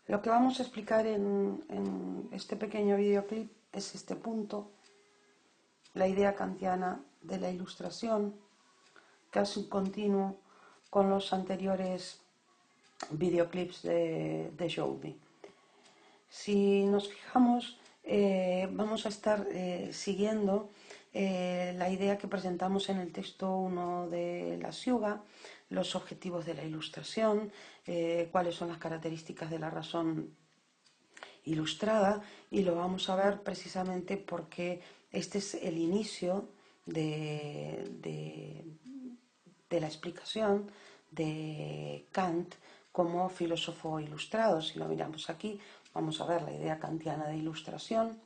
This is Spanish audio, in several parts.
Lo que vamos a explicar en este pequeño videoclip es este punto, la idea kantiana de la ilustración, casi un continuo con los anteriores videoclips de Show Me. Si nos fijamos, vamos a estar siguiendo la idea que presentamos en el texto 1 de la Siuga, los objetivos de la ilustración, cuáles son las características de la razón ilustrada, y lo vamos a ver precisamente porque este es el inicio de la explicación de Kant como filósofo ilustrado. Si lo miramos aquí, vamos a ver la idea kantiana de ilustración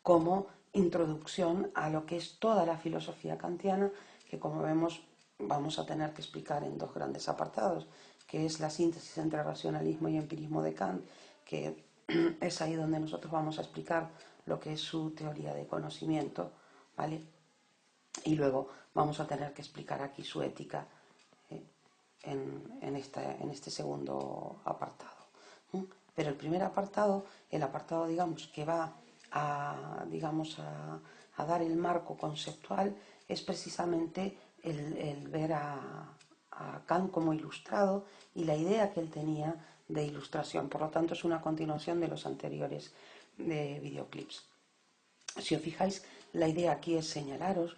como introducción a lo que es toda la filosofía kantiana, que como vemos vamos a tener que explicar en dos grandes apartados, que es la síntesis entre racionalismo y empirismo de Kant, que es ahí donde nosotros vamos a explicar lo que es su teoría de conocimiento, ¿vale? Y luego vamos a tener que explicar aquí su ética en este segundo apartado. Pero el primer apartado, el apartado, digamos, que va a dar el marco conceptual, es precisamente el ver a Kant como ilustrado y la idea que él tenía de ilustración. Por lo tanto, es una continuación de los anteriores videoclips. Si os fijáis, la idea aquí es señalaros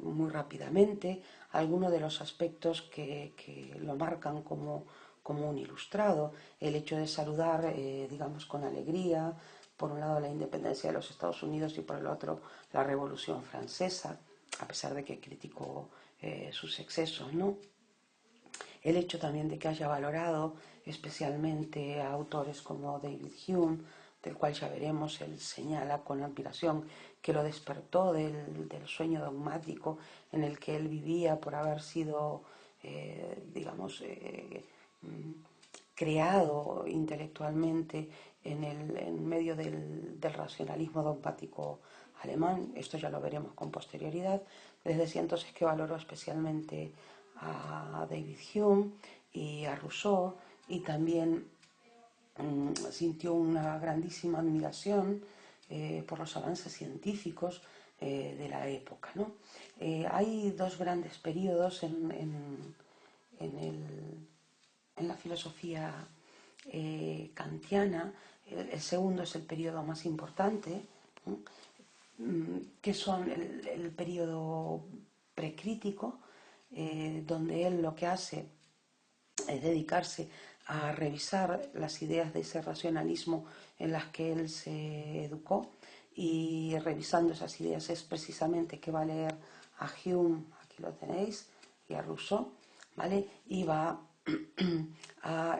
muy rápidamente algunos de los aspectos que lo marcan como un ilustrado. El hecho de saludar, digamos, con alegría, por un lado la independencia de los Estados Unidos y por el otro la Revolución Francesa, a pesar de que criticó sus excesos, ¿no? El hecho también de que haya valorado especialmente a autores como David Hume, del cual ya veremos, él señala con admiración que lo despertó del sueño dogmático en el que él vivía por haber sido, creado intelectualmente en medio del racionalismo dogmático alemán. Esto ya lo veremos con posterioridad. Desde ese entonces que valoró especialmente a David Hume y a Rousseau, y también sintió una grandísima admiración por los avances científicos de la época, ¿no? Hay dos grandes periodos en la filosofía kantiana. El segundo es el periodo más importante, que son el periodo precrítico, donde él lo que hace es dedicarse a revisar las ideas de ese racionalismo en las que él se educó, y revisando esas ideas es precisamente que va a leer a Hume, aquí lo tenéis, y a Rousseau, ¿vale? Y va a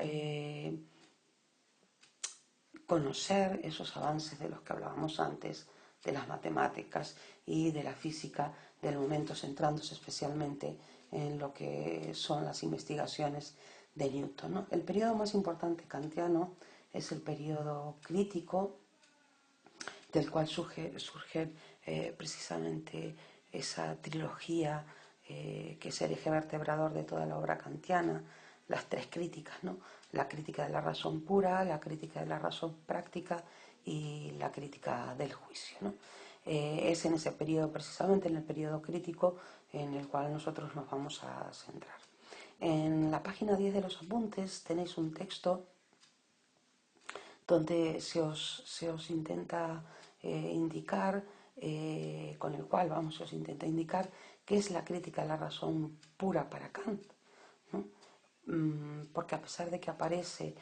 conocer esos avances de los que hablábamos antes, de las matemáticas y de la física del momento, centrándose especialmente en lo que son las investigaciones de Newton, ¿no? El periodo más importante kantiano es el periodo crítico, del cual surge precisamente esa trilogía que es el eje vertebrador de toda la obra kantiana, las tres críticas, ¿no? La crítica de la razón pura, la crítica de la razón práctica y la crítica del juicio, ¿no? Es en ese periodo, precisamente en el periodo crítico, en el cual nosotros nos vamos a centrar. En la página 10 de los apuntes tenéis un texto donde se os intenta indicar, con el cual se os intenta indicar qué es la crítica de la razón pura para Kant, ¿no? Porque a pesar de que aparece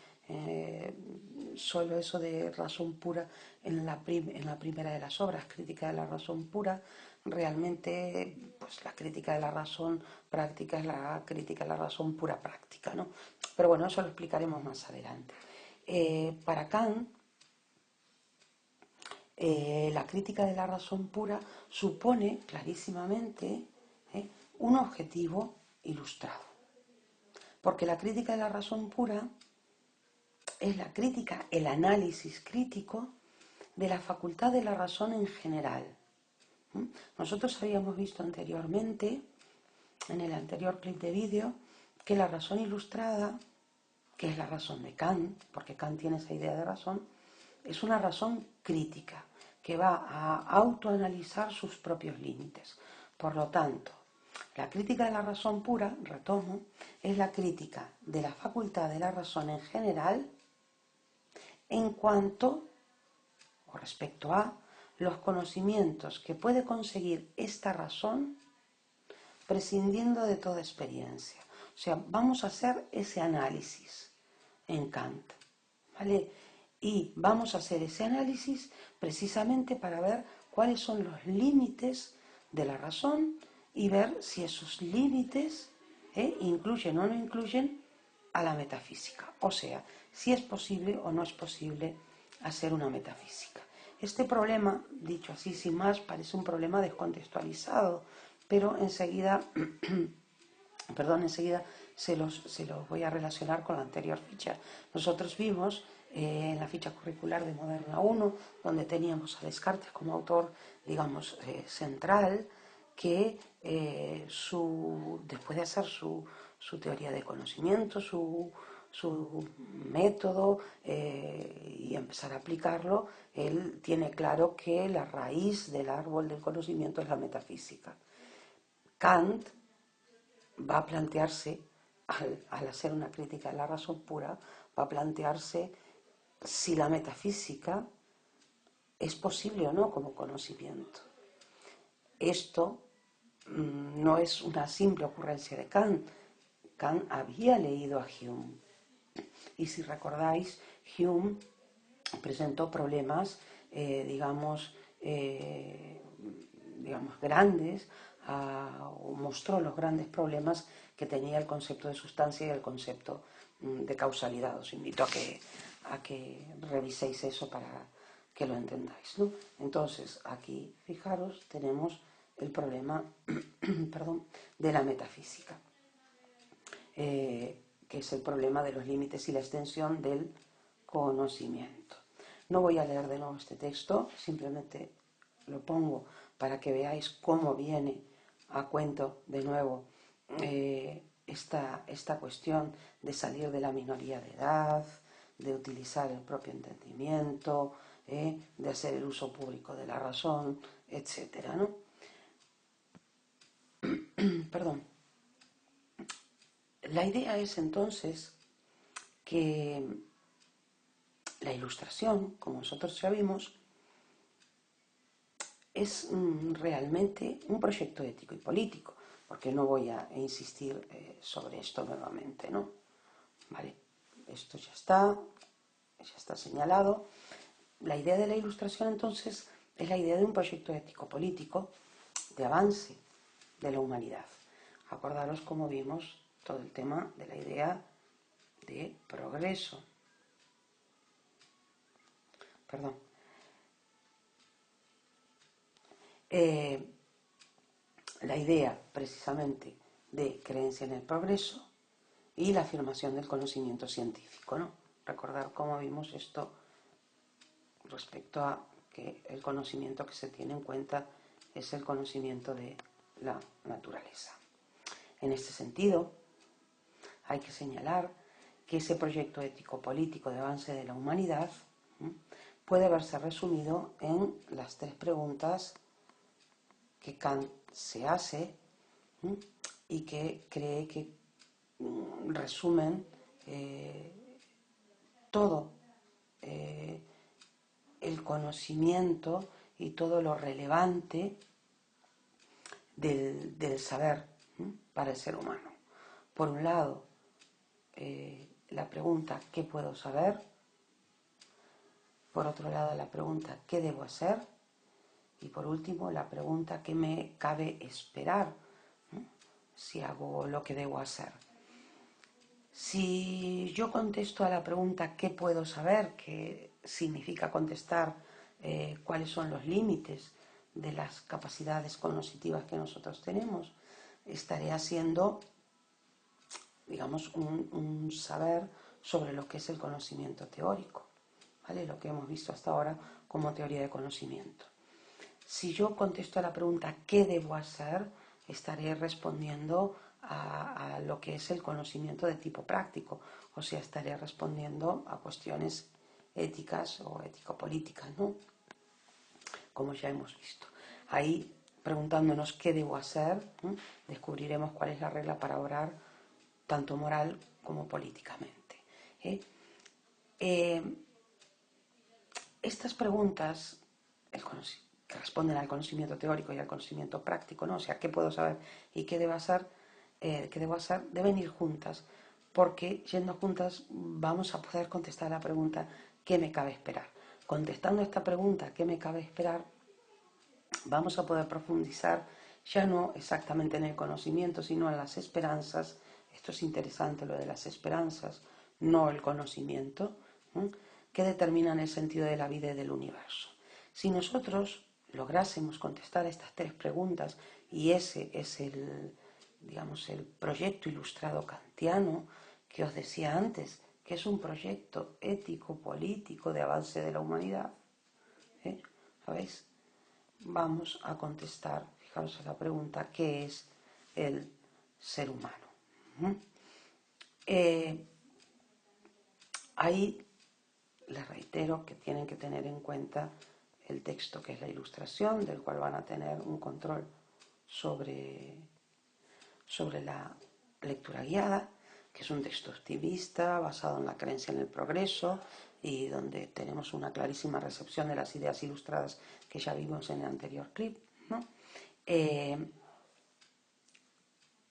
solo eso de razón pura en la primera de las obras, crítica de la razón pura, realmente pues la crítica de la razón práctica es la crítica de la razón pura práctica, ¿no? Pero bueno, eso lo explicaremos más adelante. Para Kant, la crítica de la razón pura supone clarísimamente un objetivo ilustrado, porque la crítica de la razón pura es la crítica, el análisis crítico de la facultad de la razón en general. Nosotros habíamos visto anteriormente, en el anterior clip de vídeo, que la razón ilustrada, que es la razón de Kant, porque Kant tiene esa idea de razón, es una razón crítica, que va a autoanalizar sus propios límites. Por lo tanto, la crítica de la razón pura, retomo, es la crítica de la facultad de la razón en general en cuanto o respecto a los conocimientos que puede conseguir esta razón prescindiendo de toda experiencia. O sea, vamos a hacer ese análisis en Kant, ¿vale? Y vamos a hacer ese análisis precisamente para ver cuáles son los límites de la razón y ver si esos límites incluyen o no incluyen a la metafísica. O sea, si es posible o no es posible hacer una metafísica. Este problema, dicho así sin más, parece un problema descontextualizado, pero enseguida, enseguida se los voy a relacionar con la anterior ficha. Nosotros vimos en la ficha curricular de Moderna 1, donde teníamos a Descartes como autor, digamos, central, que después de hacer su teoría de conocimiento, su método y empezar a aplicarlo, él tiene claro que la raíz del árbol del conocimiento es la metafísica. Kant va a plantearse, al hacer una crítica de la razón pura, va a plantearse si la metafísica es posible o no como conocimiento. Esto no es una simple ocurrencia de Kant. Kant había leído a Hume. Y si recordáis, Hume presentó problemas, digamos, grandes, o mostró los grandes problemas que tenía el concepto de sustancia y el concepto de causalidad. Os invito a que reviséis eso para que lo entendáis, ¿no? Entonces, aquí, fijaros, tenemos el problema perdón, de la metafísica, que es el problema de los límites y la extensión del conocimiento. No voy a leer de nuevo este texto, simplemente lo pongo para que veáis cómo viene a cuento de nuevo esta cuestión de salir de la minoría de edad, de utilizar el propio entendimiento, de hacer el uso público de la razón, etcétera, ¿no? Perdón. La idea es entonces que la Ilustración, como nosotros ya vimos, es realmente un proyecto ético y político, porque no voy a insistir sobre esto nuevamente, ¿no? Vale, esto ya está señalado. La idea de la Ilustración entonces es la idea de un proyecto ético político de avance de la humanidad. Acordaros cómo vimos todo el tema de la idea de progreso. Perdón. La idea precisamente de creencia en el progreso y la afirmación del conocimiento científico, ¿no? Recordar cómo vimos esto respecto a que el conocimiento que se tiene en cuenta es el conocimiento de la naturaleza. En este sentido, hay que señalar que ese proyecto ético-político de avance de la humanidad puede verse resumido en las tres preguntas que Kant se hace y que cree que resumen todo el conocimiento y todo lo relevante del saber para el ser humano. Por un lado, la pregunta ¿qué puedo saber? Por otro lado, la pregunta ¿qué debo hacer? Y por último, la pregunta ¿qué me cabe esperar si hago lo que debo hacer? Si yo contesto a la pregunta ¿qué puedo saber?, que significa contestar cuáles son los límites de las capacidades cognitivas que nosotros tenemos, estaré haciendo, digamos, un saber sobre lo que es el conocimiento teórico, ¿vale? Lo que hemos visto hasta ahora como teoría de conocimiento. Si yo contesto a la pregunta ¿qué debo hacer?, estaré respondiendo a lo que es el conocimiento de tipo práctico, o sea, estaré respondiendo a cuestiones éticas o ético-políticas, ¿no? Como ya hemos visto. Ahí, preguntándonos qué debo hacer, descubriremos cuál es la regla para obrar tanto moral como políticamente. Estas preguntas que responden al conocimiento teórico y al conocimiento práctico, ¿no? O sea, qué puedo saber y qué debo hacer, deben ir juntas, porque yendo juntas vamos a poder contestar la pregunta ¿qué me cabe esperar? Contestando esta pregunta ¿qué me cabe esperar? Vamos a poder profundizar ya no exactamente en el conocimiento, sino en las esperanzas. Esto es interesante, lo de las esperanzas, no el conocimiento, que determinan el sentido de la vida y del universo. Si nosotros lográsemos contestar estas tres preguntas, y ese es digamos, el proyecto ilustrado kantiano que os decía antes, que es un proyecto ético, político, de avance de la humanidad, ¿sabéis? Vamos a contestar, fijaros a la pregunta, ¿qué es el ser humano? Ahí les reitero que tienen que tener en cuenta el texto que es la ilustración, del cual van a tener un control sobre la lectura guiada, que es un texto optimista basado en la creencia en el progreso y donde tenemos una clarísima recepción de las ideas ilustradas que ya vimos en el anterior clip, ¿no?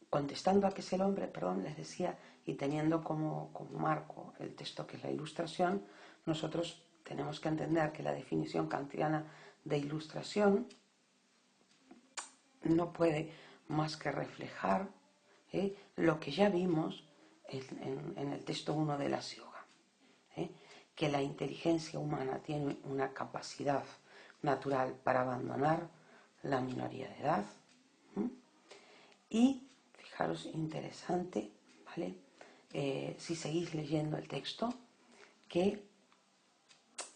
Contestando a qué es el hombre, les decía, y teniendo como marco el texto que es la ilustración, nosotros tenemos que entender que la definición kantiana de ilustración no puede más que reflejar lo que ya vimos en el texto 1 de la yoga, que la inteligencia humana tiene una capacidad natural para abandonar la minoría de edad, y fijaros, interesante, ¿vale? Si seguís leyendo el texto, que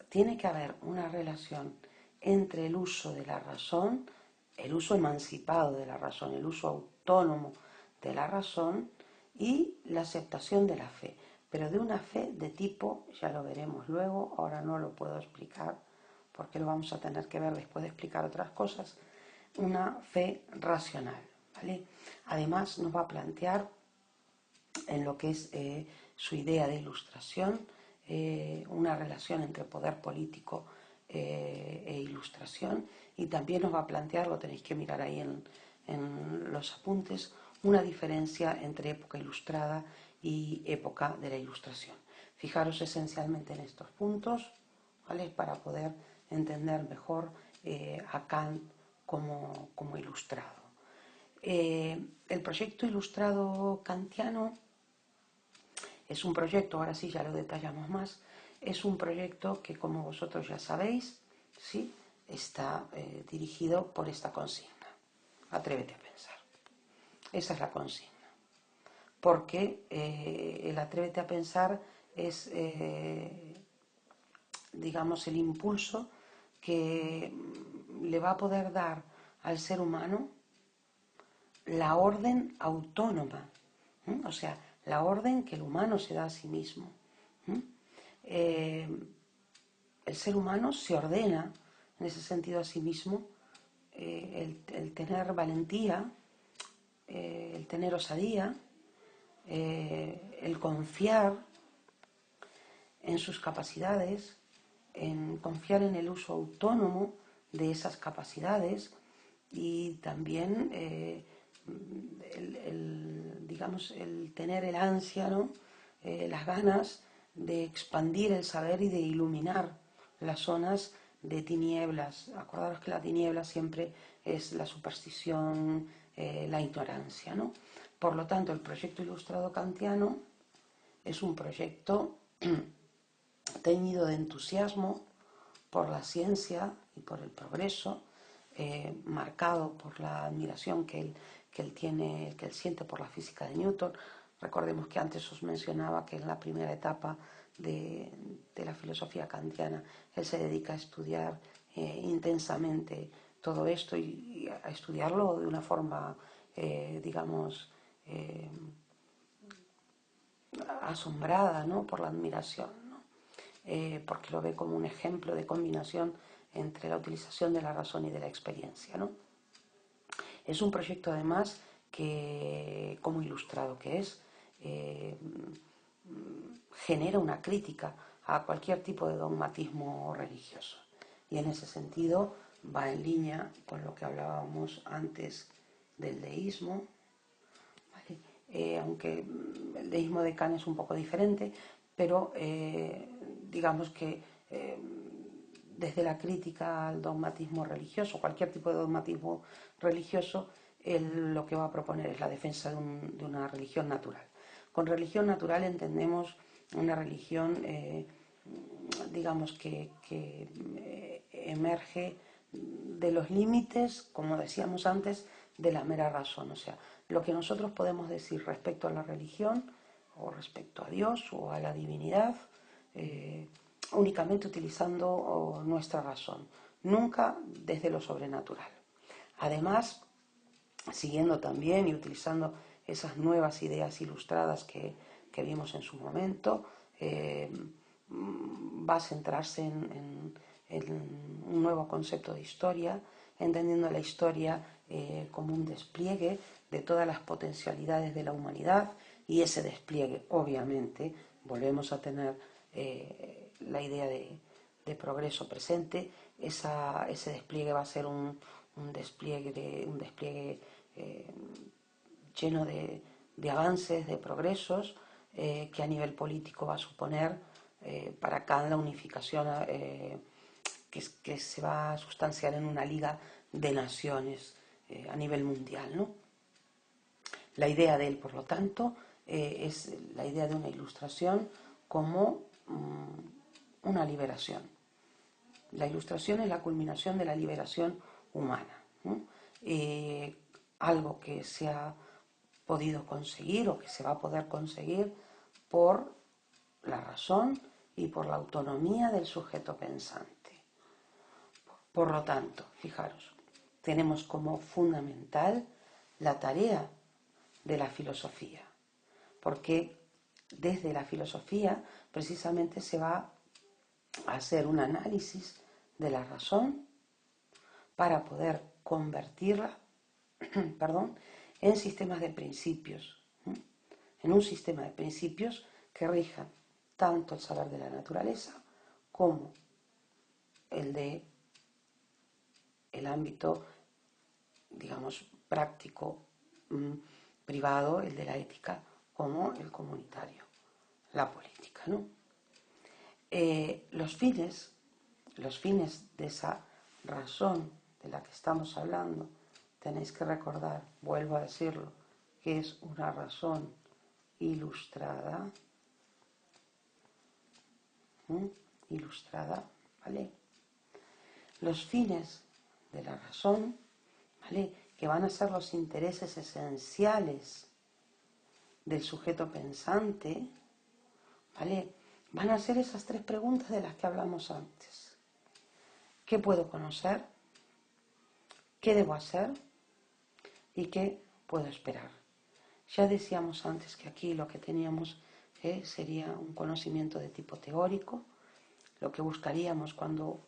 tiene que haber una relación entre el uso de la razón, el uso emancipado de la razón, el uso autónomo de la razón y la aceptación de la fe, pero de una fe de tipo, ya lo veremos luego, ahora no lo puedo explicar porque lo vamos a tener que ver después de explicar otras cosas, una fe racional, ¿vale? Además nos va a plantear en lo que es su idea de ilustración, una relación entre poder político e ilustración, y también nos va a plantear, lo tenéis que mirar ahí en los apuntes, una diferencia entre época ilustrada y época de la ilustración. Fijaros esencialmente en estos puntos, ¿vale? Para poder entender mejor a Kant como ilustrado. El proyecto ilustrado kantiano es un proyecto, ahora sí ya lo detallamos más, es un proyecto que, como vosotros ya sabéis, ¿sí?, está dirigido por esta consigna: atrévete a pensar. Esa es la consigna. Porque el atrévete a pensar es, digamos, el impulso que le va a poder dar al ser humano la orden autónoma, o sea, la orden que el humano se da a sí mismo. El ser humano se ordena en ese sentido a sí mismo, el tener valentía, el tener osadía, el confiar en sus capacidades, en confiar en el uso autónomo de esas capacidades, y también digamos, el tener el ansia, ¿no? Las ganas de expandir el saber y de iluminar las zonas de tinieblas. Acordaros que la tiniebla siempre es la superstición, la ignorancia, ¿no? Por lo tanto, el proyecto ilustrado kantiano es un proyecto teñido de entusiasmo por la ciencia y por el progreso, marcado por la admiración que él siente por la física de Newton. Recordemos que antes os mencionaba que en la primera etapa de la filosofía kantiana él se dedica a estudiar intensamente todo esto y a estudiarlo de una forma, digamos, eh, asombrada, ¿no?, por la admiración, ¿no? Porque lo ve como un ejemplo de combinación entre la utilización de la razón y de la experiencia, ¿no? Es un proyecto además que, como ilustrado que es, genera una crítica a cualquier tipo de dogmatismo religioso. Y en ese sentido va en línea con lo que hablábamos antes del deísmo, ¿vale? Aunque el deísmo de Kant es un poco diferente, pero digamos que desde la crítica al dogmatismo religioso, cualquier tipo de dogmatismo religioso, él lo que va a proponer es la defensa de una religión natural. Con religión natural entendemos una religión, digamos, que emerge de los límites, como decíamos antes, de la mera razón. O sea, lo que nosotros podemos decir respecto a la religión, o respecto a Dios, o a la divinidad, únicamente utilizando nuestra razón, nunca desde lo sobrenatural. Además, siguiendo también y utilizando esas nuevas ideas ilustradas que vimos en su momento, va a centrarse en un nuevo concepto de historia, entendiendo la historia como un despliegue de todas las potencialidades de la humanidad, y ese despliegue, obviamente, volvemos a tener la idea de progreso presente. Ese despliegue va a ser un despliegue lleno de avances, de progresos, que a nivel político va a suponer para Kant la unificación que se va a sustanciar en una liga de naciones a nivel mundial, ¿no? La idea de él, por lo tanto, es la idea de una ilustración como una liberación. La ilustración es la culminación de la liberación humana, ¿no? Algo que se ha podido conseguir o que se va a poder conseguir por la razón y por la autonomía del sujeto pensante. Por lo tanto, fijaros, tenemos como fundamental la tarea de la filosofía, porque desde la filosofía precisamente se va a hacer un análisis de la razón para poder convertirla en sistemas de principios, en un sistema de principios que rijan tanto el saber de la naturaleza como el de el ámbito, digamos, práctico, privado, el de la ética, como el comunitario, la política, ¿no? Los fines de esa razón de la que estamos hablando, tenéis que recordar, vuelvo a decirlo, que es una razón ilustrada, ¿vale? Los fines de la razón, ¿vale?, que van a ser los intereses esenciales del sujeto pensante, ¿vale?, van a ser esas tres preguntas de las que hablamos antes. ¿Qué puedo conocer? ¿Qué debo hacer? ¿Y qué puedo esperar? Ya decíamos antes que aquí lo que teníamos sería un conocimiento de tipo teórico. Lo que buscaríamos cuando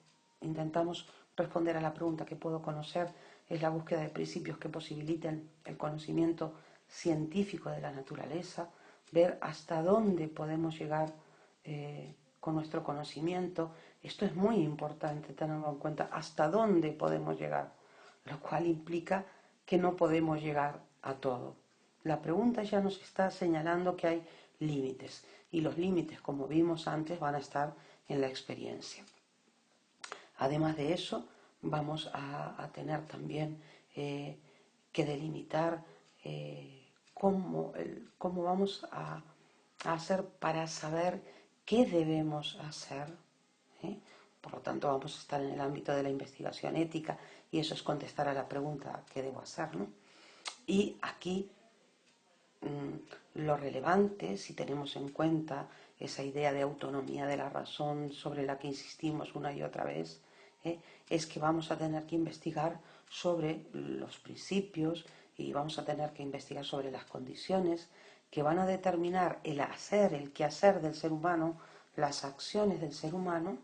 intentamos responder a la pregunta ¿qué puedo conocer? Es la búsqueda de principios que posibiliten el conocimiento científico de la naturaleza, ver hasta dónde podemos llegar con nuestro conocimiento. Esto es muy importante tenerlo en cuenta, hasta dónde podemos llegar, lo cual implica que no podemos llegar a todo. La pregunta ya nos está señalando que hay límites, y los límites, como vimos antes, van a estar en la experiencia. Además de eso, vamos a tener también que delimitar cómo vamos a hacer para saber qué debemos hacer. Por lo tanto, vamos a estar en el ámbito de la investigación ética, y eso es contestar a la pregunta ¿qué debo hacer?, ¿no? Y aquí lo relevante, si tenemos en cuenta esa idea de autonomía de la razón sobre la que insistimos una y otra vez, es que vamos a tener que investigar sobre los principios y vamos a tener que investigar sobre las condiciones que van a determinar el quehacer del ser humano, las acciones del ser humano,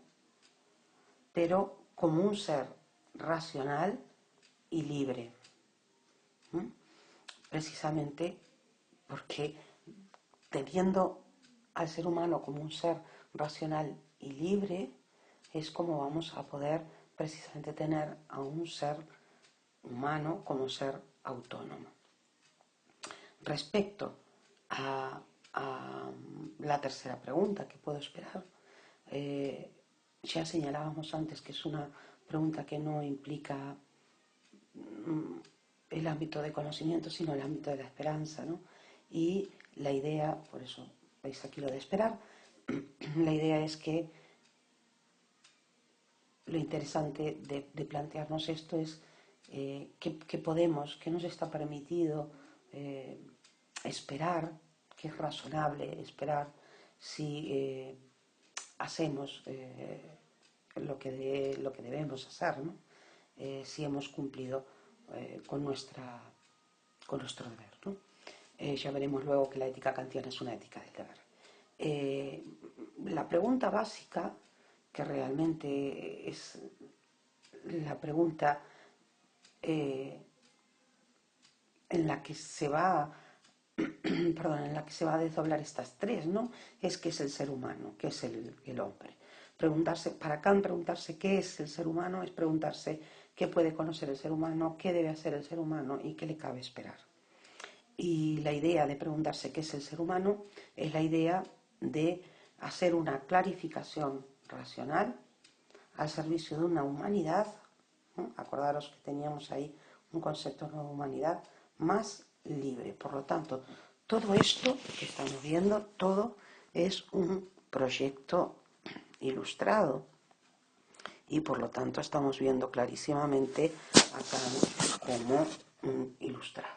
pero como un ser racional y libre. Precisamente porque teniendo al ser humano como un ser racional y libre, es como vamos a poder precisamente tener a un ser humano como ser autónomo. Respecto a la tercera pregunta, ¿qué puedo esperar? Ya señalábamos antes que es una pregunta que no implica el ámbito de conocimiento, sino el ámbito de la esperanza, ¿no? Y la idea, por eso veis aquí lo de esperar, la idea es que lo interesante de plantearnos esto es que nos está permitido esperar, que es razonable esperar si hacemos lo que debemos hacer, ¿no? Si hemos cumplido con nuestro deber, ¿no? Ya veremos luego que la ética kantiana es una ética del deber. La pregunta básica, que realmente es la pregunta en la que se va en la que se va a desdoblar estas tres, ¿no? Es qué es el ser humano, qué es el hombre. Para Kant, preguntarse qué es el ser humano es preguntarse qué puede conocer el ser humano, qué debe hacer el ser humano y qué le cabe esperar. Y la idea de preguntarse qué es el ser humano es la idea de hacer una clarificación racional al servicio de una humanidad, ¿no? Acordaros que teníamos ahí un concepto de humanidad más libre. Por lo tanto, todo esto que estamos viendo, todo es un proyecto ilustrado y por lo tanto estamos viendo clarísimamente a Kant como un ilustrado.